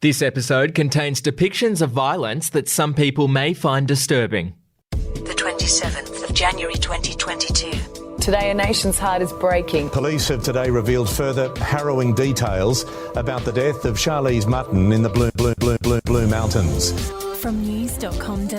This episode contains depictions of violence that some people may find disturbing. The 27th of January 2022. Today, a nation's heart is breaking. Police have today revealed further harrowing details about the death of Charlize Mutton in the Blue Mountains. From news.com.au.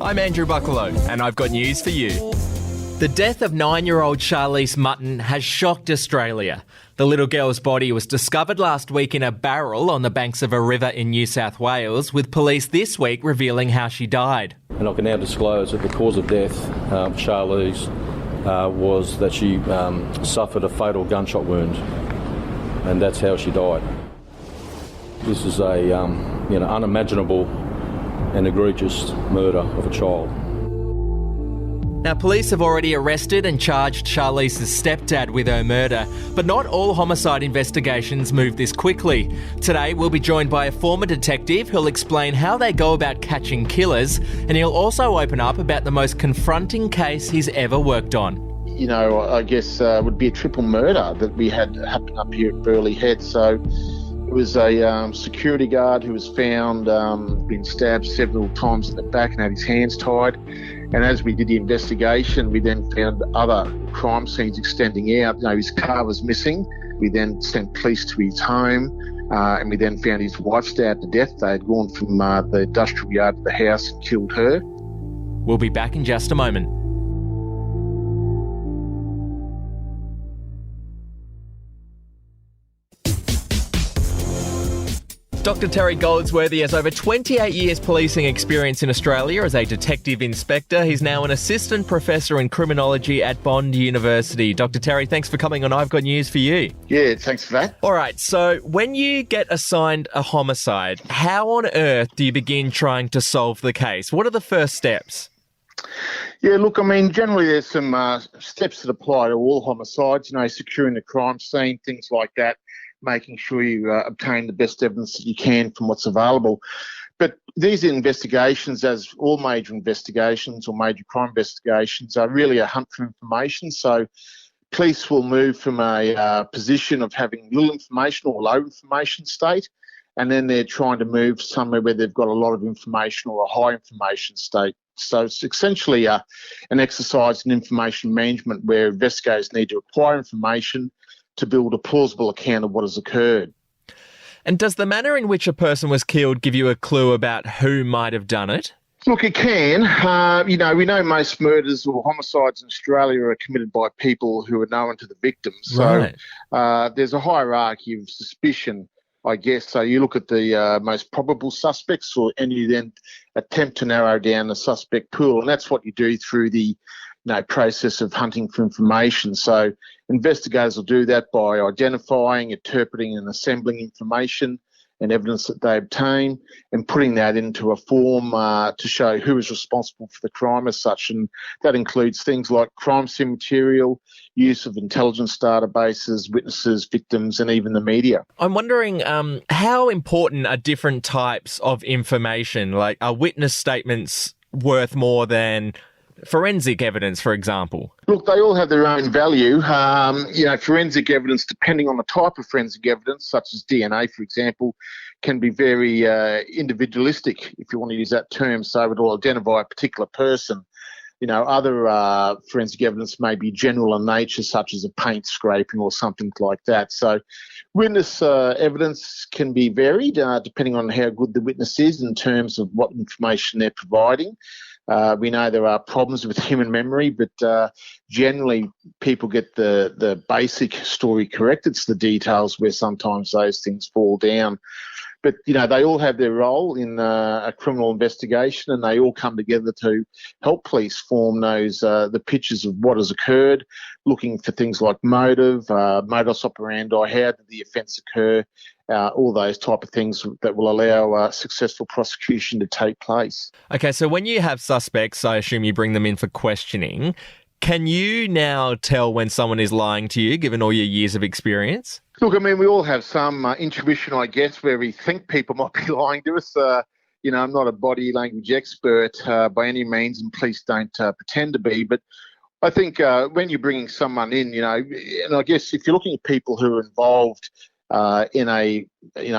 I'm Andrew Bucklow, and I've got news for you. The death of 9-year-old Charlize Mutton has shocked Australia. The little girl's body was discovered last week in a barrel on the banks of a river in New South Wales, with police this week revealing how she died. And I can now disclose that the cause of death of Charlize was that she suffered a fatal gunshot wound, and that's how she died. This is a unimaginable and egregious murder of a child. Now, police have already arrested and charged Charlize's stepdad with her murder, but not all homicide investigations move this quickly. Today, we'll be joined by a former detective who'll explain how they go about catching killers, and he'll also open up about the most confronting case he's ever worked on. You know, I guess it would be a triple murder that we had happen up here at Burleigh Head. So it was a security guard who was found being stabbed several times in the back and had his hands tied. And as we did the investigation, we then found other crime scenes extending out. You know, his car was missing. We then sent police to his home, and we then found his wife stabbed to death. They had gone from the industrial yard to the house and killed her. We'll be back in just a moment. Dr Terry Goldsworthy has over 28 years policing experience in Australia as a detective inspector. He's now an assistant professor in criminology at Bond University. Dr Terry, thanks for coming on. I've got news for you. Yeah, thanks for that. All right, so when you get assigned a homicide, how on earth do you begin trying to solve the case? What are the first steps? Yeah, look, I mean, generally there's some steps that apply to all homicides, you know, securing the crime scene, things like that, making sure you obtain the best evidence that you can from what's available. But these investigations, as all major investigations or major crime investigations, are really a hunt for information. So police will move from a position of having little information or low information state, and then they're trying to move somewhere where they've got a lot of information or a high information state. So it's essentially an exercise in information management where investigators need to acquire information to build a plausible account of what has occurred. And does the manner in which a person was killed give you a clue about who might have done it? Look, it can. We know most murders or homicides in Australia are committed by people who are known to the victims. Right. So there's a hierarchy of suspicion, I guess. So you look at the most probable suspects, and you then attempt to narrow down the suspect pool, and that's what you do through the process of hunting for information. So investigators will do that by identifying, interpreting and assembling information and evidence that they obtain and putting that into a form to show who is responsible for the crime as such. And that includes things like crime scene material, use of intelligence databases, witnesses, victims and even the media. I'm wondering how important are different types of information? Like, are witness statements worth more than forensic evidence, for example? Look, they all have their own value. Forensic evidence, depending on the type of forensic evidence, such as DNA, for example, can be very individualistic, if you want to use that term. So it will identify a particular person. You know, other forensic evidence may be general in nature, such as a paint scraping or something like that. So witness evidence can be varied depending on how good the witness is in terms of what information they're providing. We know there are problems with human memory, but generally people get the basic story correct. It's the details where sometimes those things fall down. But, they all have their role in a criminal investigation, and they all come together to help police form those the pictures of what has occurred, looking for things like motive, modus operandi, how did the offence occur, all those type of things that will allow successful prosecution to take place. Okay, so when you have suspects, I assume you bring them in for questioning. Can you now tell when someone is lying to you, given all your years of experience? Look, I mean, we all have some intuition, I guess, where we think people might be lying to us. I'm not a body language expert by any means, and police don't pretend to be. But I think when you're bringing someone in, and I guess if you're looking at people who are involved in a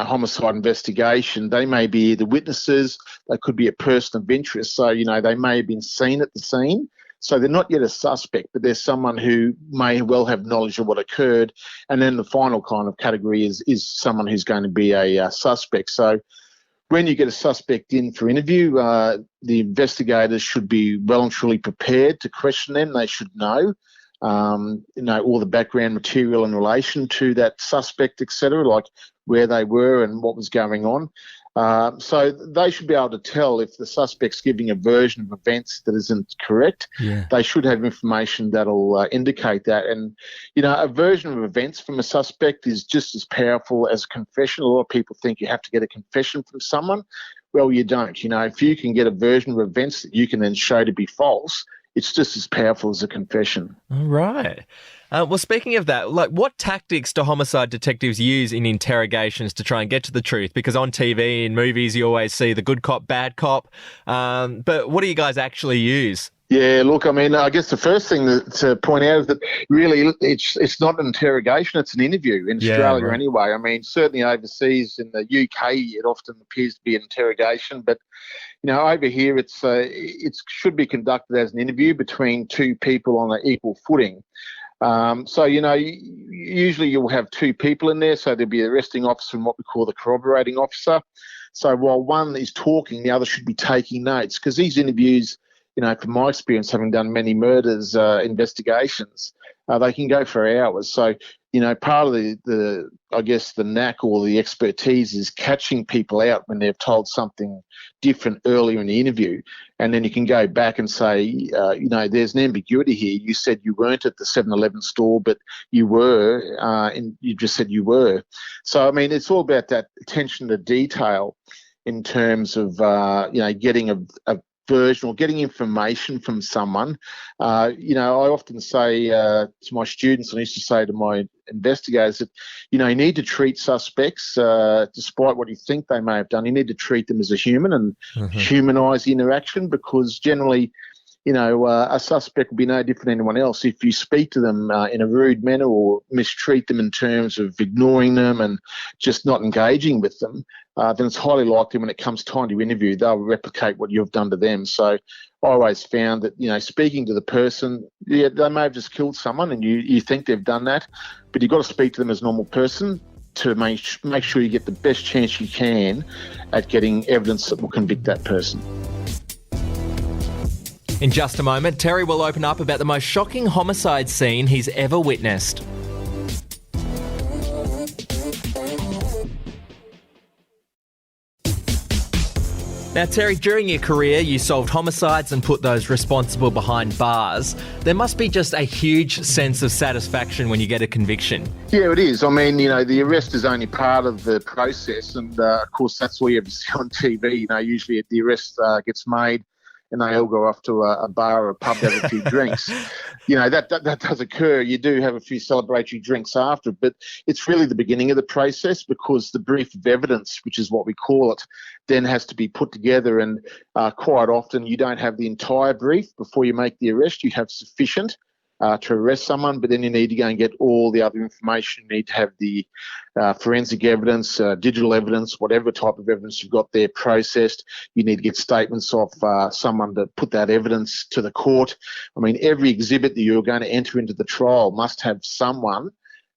homicide investigation. They may be the witnesses, they could be a person of interest. So, they may have been seen at the scene. So they're not yet a suspect, but there's someone who may well have knowledge of what occurred. And then the final kind of category is someone who's going to be a suspect. So when you get a suspect in for interview, the investigators should be well and truly prepared to question them. They should know all the background material in relation to that suspect, etc., like where they were and what was going on. So they should be able to tell if the suspect's giving a version of events that isn't correct. Yeah. They should have information that'll indicate that. And, a version of events from a suspect is just as powerful as a confession. A lot of people think you have to get a confession from someone. Well, you don't. If you can get a version of events that you can then show to be false, it's just as powerful as a confession. All right. Well, speaking of that, what tactics do homicide detectives use in interrogations to try and get to the truth? Because on TV and movies, you always see the good cop, bad cop. But what do you guys actually use? Yeah, look, I guess the first thing to point out is that really it's not an interrogation, it's an interview in Australia right. anyway. Certainly overseas in the UK, it often appears to be an interrogation, but over here it should be conducted as an interview between two people on an equal footing. So, usually you'll have two people in there, so there'll be the arresting officer and what we call the corroborating officer. So while one is talking, the other should be taking notes, because these interviews, from my experience, having done many murders investigations, they can go for hours. So, part of the knack or the expertise is catching people out when they've told something different earlier in the interview. And then you can go back and say, there's an ambiguity here. You said you weren't at the 7-Eleven store, but you were, and you just said you were. So, it's all about that attention to detail in terms of, getting a version or getting information from someone. I often say to my students, and I used to say to my investigators that, you need to treat suspects, despite what you think they may have done, you need to treat them as a human and humanise the interaction, because generally, a suspect will be no different than anyone else. If you speak to them in a rude manner or mistreat them in terms of ignoring them and just not engaging with them, then it's highly likely when it comes time to interview, they'll replicate what you've done to them. So I always found that, speaking to the person, they may have just killed someone and you think they've done that, but you've got to speak to them as a normal person to make sure you get the best chance you can at getting evidence that will convict that person. In just a moment, Terry will open up about the most shocking homicide scene he's ever witnessed. Now, Terry, during your career, you solved homicides and put those responsible behind bars. There must be just a huge sense of satisfaction when you get a conviction. Yeah, it is. The arrest is only part of the process, and of course, that's all you ever see on TV. Usually the arrest gets made and they all go off to a bar or a pub to have a few drinks. That does occur. You do have a few celebratory drinks after, but it's really the beginning of the process, because the brief of evidence, which is what we call it, then has to be put together. And quite often you don't have the entire brief before you make the arrest. You have sufficient to arrest someone, but then you need to go and get all the other information. You need to have the forensic evidence, digital evidence, whatever type of evidence you've got there processed. You need to get statements of someone to put that evidence to the court. Every exhibit that you're going to enter into the trial must have someone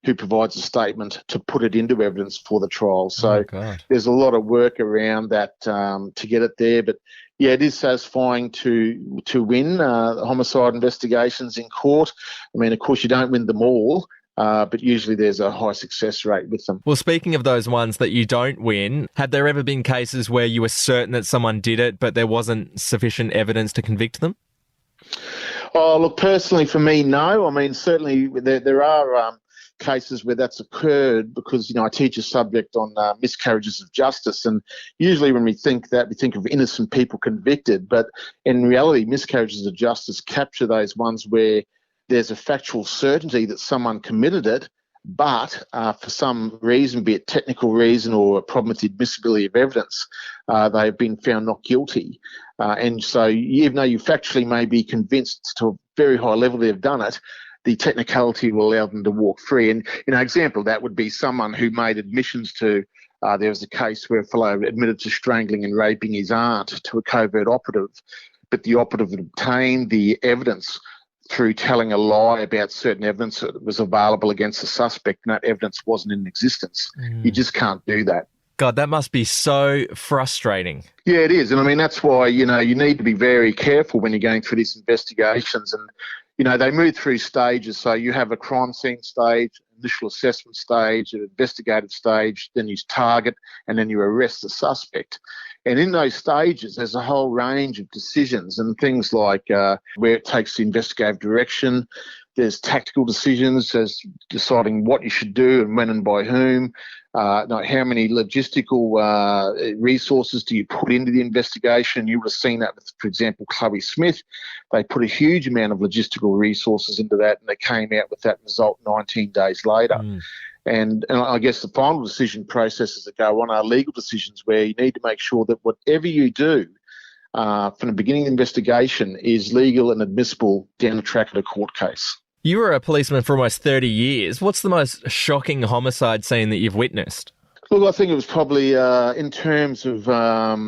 who provides a statement to put it into evidence for the trial. So there's a lot of work around that to get it there. But yeah, it is satisfying to win homicide investigations in court. Of course, you don't win them all, but usually there's a high success rate with them. Well, speaking of those ones that you don't win, have there ever been cases where you were certain that someone did it, but there wasn't sufficient evidence to convict them? Oh, look, personally for me, no. Certainly there are cases where that's occurred, because I teach a subject on miscarriages of justice, and usually when we think that, we think of innocent people convicted, but in reality miscarriages of justice capture those ones where there's a factual certainty that someone committed it, but for some reason, be it technical reason or a problem with the admissibility of evidence, they've been found not guilty. And so even though you factually may be convinced to a very high level they've done it, the technicality will allow them to walk free. And, example of that would be someone who made admissions to, there was a case where a fellow admitted to strangling and raping his aunt to a covert operative, but the operative obtained the evidence through telling a lie about certain evidence that was available against the suspect, and that evidence wasn't in existence. You just can't do that. God, that must be so frustrating. Yeah, it is. And that's why, you need to be very careful when you're going through these investigations. And, they move through stages. So you have a crime scene stage, initial assessment stage, an investigative stage, then you target, and then you arrest the suspect. And in those stages, there's a whole range of decisions and things like where it takes the investigative direction. There's tactical decisions, there's deciding what you should do and when and by whom. How many logistical resources do you put into the investigation? You would have seen that with, for example, Chloe Smith. They put a huge amount of logistical resources into that, and they came out with that result 19 days later. And I guess the final decision processes that go on are legal decisions where you need to make sure that whatever you do from the beginning of the investigation is legal and admissible down the track of a court case. You were a policeman for almost 30 years. What's the most shocking homicide scene that you've witnessed? Look, I think it was probably in terms of, I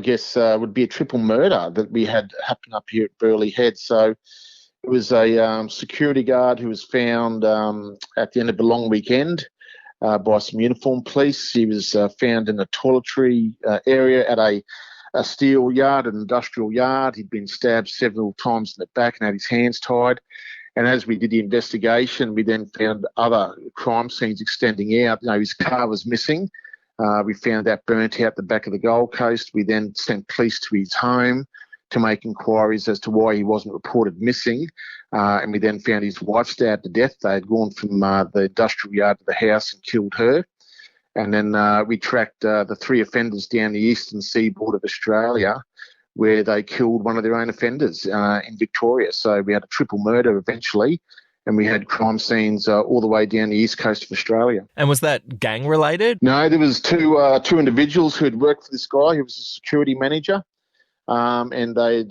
guess would be a triple murder that we had happen up here at Burleigh Head. So it was a security guard who was found at the end of a long weekend by some uniformed police. He was found in a toiletry area at a steel yard, an industrial yard. He'd been stabbed several times in the back and had his hands tied. And as we did the investigation, we then found other crime scenes extending out. His car was missing. We found that burnt out the back of the Gold Coast. We then sent police to his home to make inquiries as to why he wasn't reported missing. And we then found his wife stabbed to death. They had gone from the industrial yard to the house and killed her. And then we tracked the three offenders down the eastern seaboard of Australia, where they killed one of their own offenders in Victoria. So we had a triple murder eventually, and we had crime scenes all the way down the east coast of Australia. And was that gang-related? No, there was two individuals who had worked for this guy who was a security manager, and they'd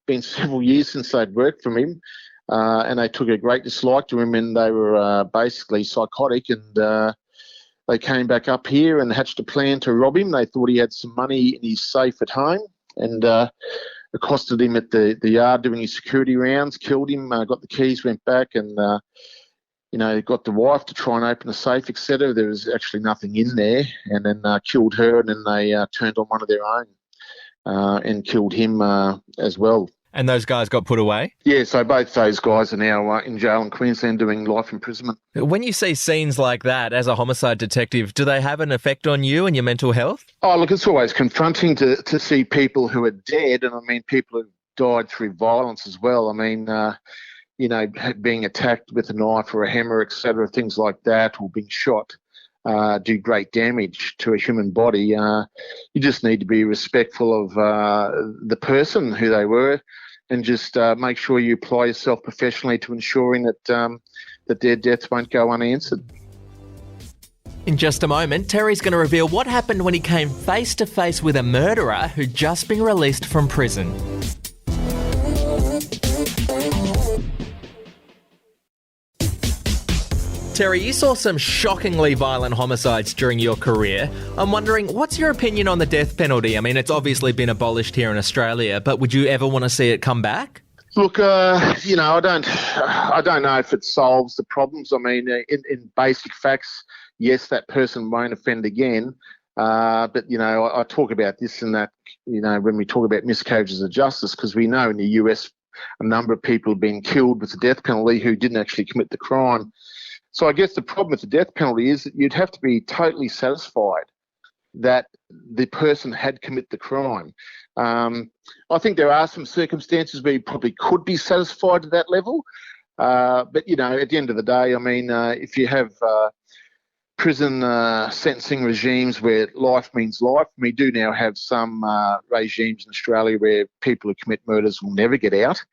been several years since they'd worked for him, and they took a great dislike to him, and they were basically psychotic, and they came back up here and hatched a plan to rob him. They thought he had some money in his safe at home, and accosted him at the yard doing his security rounds, killed him, got the keys, went back, and got the wife to try and open the safe, etc. There was actually nothing in there, and then killed her, and then they turned on one of their own and killed him as well. And those guys got put away? Yeah, so both those guys are now in jail in Queensland doing life imprisonment. When you see scenes like that as a homicide detective, do they have an effect on you and your mental health? Oh, look, it's always confronting to see people who are dead, and people who died through violence as well. Being attacked with a knife or a hammer, etc., things like that, or being shot do great damage to a human body. You just need to be respectful of the person who they were, and just make sure you apply yourself professionally to ensuring that their deaths won't go unanswered. In just a moment, Terry's going to reveal what happened when he came face to face with a murderer who'd just been released from prison. Terry, you saw some shockingly violent homicides during your career. I'm wondering, what's your opinion on the death penalty? It's obviously been abolished here in Australia, but would you ever want to see it come back? Look, I don't know if it solves the problems. In basic facts, yes, that person won't offend again. But I talk about this and that, when we talk about miscarriages of justice, because we know in the US a number of people have been killed with the death penalty who didn't actually commit the crime. So I guess the problem with the death penalty is that you'd have to be totally satisfied that the person had committed the crime. I think there are some circumstances where you probably could be satisfied to that level. But, at the end of the day, if you have prison sentencing regimes where life means life, we do now have some regimes in Australia where people who commit murders will never get out.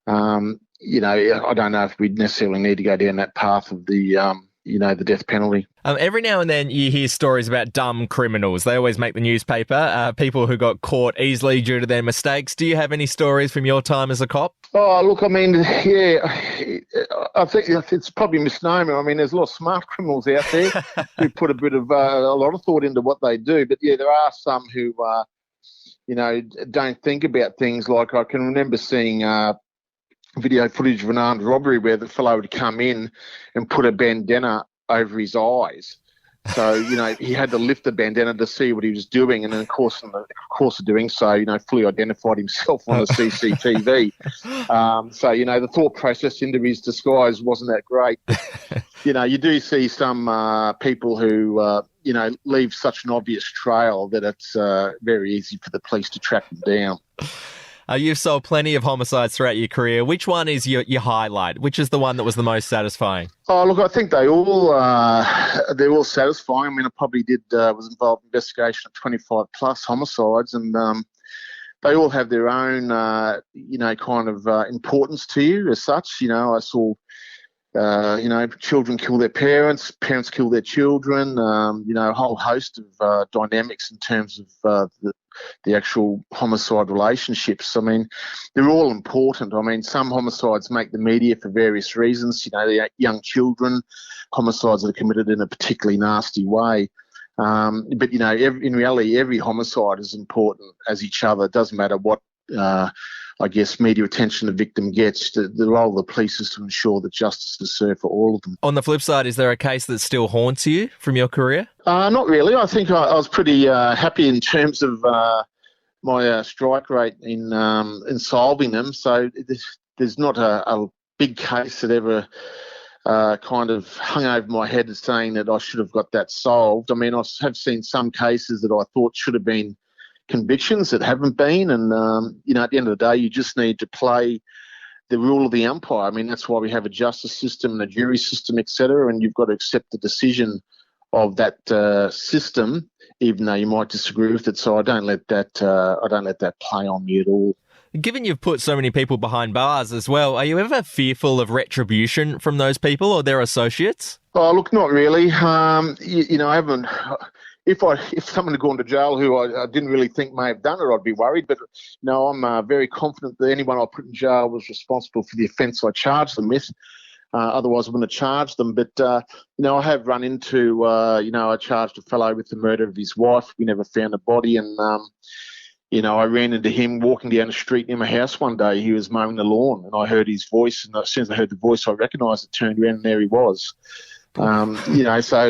I don't know if we necessarily need to go down that path of the the death penalty. Every now and then you hear stories about dumb criminals. They always make the newspaper, people who got caught easily due to their mistakes. Do you have any stories from your time as a cop? Oh, look, I mean, yeah, I think it's probably a misnomer. I mean, there's a lot of smart criminals out there who put a lot of thought into what they do. But, yeah, there are some who, don't think about things. Like I can remember seeing video footage of an armed robbery where the fellow would come in and put a bandana over his eyes. So, he had to lift the bandana to see what he was doing. And then, of course, in the course of doing so, fully identified himself on the CCTV. So, the thought process into his disguise wasn't that great. You do see some people who, leave such an obvious trail that it's very easy for the police to track them down. You've solved plenty of homicides throughout your career. Which one is your highlight? Which is the one that was the most satisfying? Oh, look, I think they're all satisfying. I mean, I probably was involved in investigation of 25 plus homicides, and they all have their own, kind of importance to you as such. I saw, children kill their parents kill their children, a whole host of dynamics in terms of the actual homicide relationships. I mean, they're all important. I mean, some homicides make the media for various reasons. The young children, homicides that are committed in a particularly nasty way. But, in reality, every homicide is important as each other. It doesn't matter what, media attention the victim gets. The role of the police is to ensure that justice is served for all of them. On the flip side, is there a case that still haunts you from your career? Not really. I think I was pretty happy in terms of my strike rate in solving them. So there's not a big case that ever kind of hung over my head as saying that I should have got that solved. I mean, I have seen some cases that I thought should have been convictions that haven't been, and at the end of the day, you just need to play the rule of the umpire. I mean, that's why we have a justice system and a jury system, etc., and you've got to accept the decision of that system, even though you might disagree with it. So I don't let that play on me at all. Given you've put so many people behind bars as well, are you ever fearful of retribution from those people or their associates? Oh, look, not really. I haven't. If someone had gone to jail who I didn't really think may have done it, I'd be worried. But no, I'm very confident that anyone I put in jail was responsible for the offence I charged them with. Otherwise, I wouldn't have charged them. But, I have run into, I charged a fellow with the murder of his wife. We never found a body. And, I ran into him walking down the street near my house one day. He was mowing the lawn and I heard his voice. And as soon as I heard the voice, I recognised it, turned around and there he was. So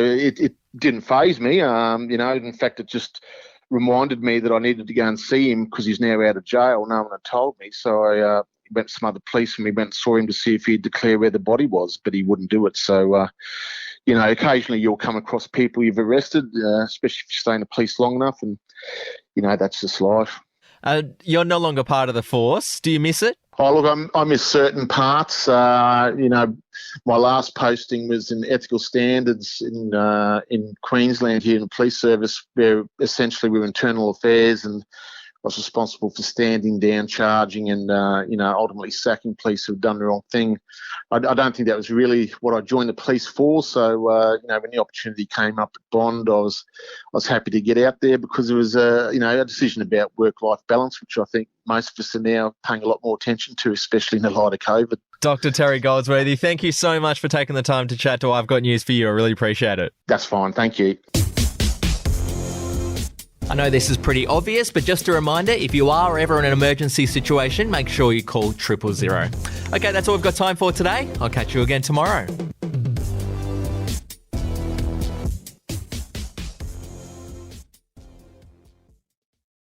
it didn't faze me. In fact, it just reminded me that I needed to go and see him because he's now out of jail. No one had told me. So I went to some other police and we went and saw him to see if he'd declare where the body was, but he wouldn't do it. So, occasionally you'll come across people you've arrested, especially if you stay in the police long enough, and, that's just life. You're no longer part of the force. Do you miss it? Oh, look, I miss certain parts. My last posting was in ethical standards in Queensland here in the police service, where essentially we were internal affairs and I was responsible for standing down, charging and, ultimately sacking police who've done the wrong thing. I don't think that was really what I joined the police for. So, when the opportunity came up at Bond, I was happy to get out there because it was, a decision about work-life balance, which I think most of us are now paying a lot more attention to, especially in the light of COVID. Dr Terry Goldsworthy, thank you so much for taking the time to chat to I've Got News for You. I really appreciate it. That's fine. Thank you. I know this is pretty obvious, but just a reminder, if you are ever in an emergency situation, make sure you call 000. Okay, that's all we've got time for today. I'll catch you again tomorrow.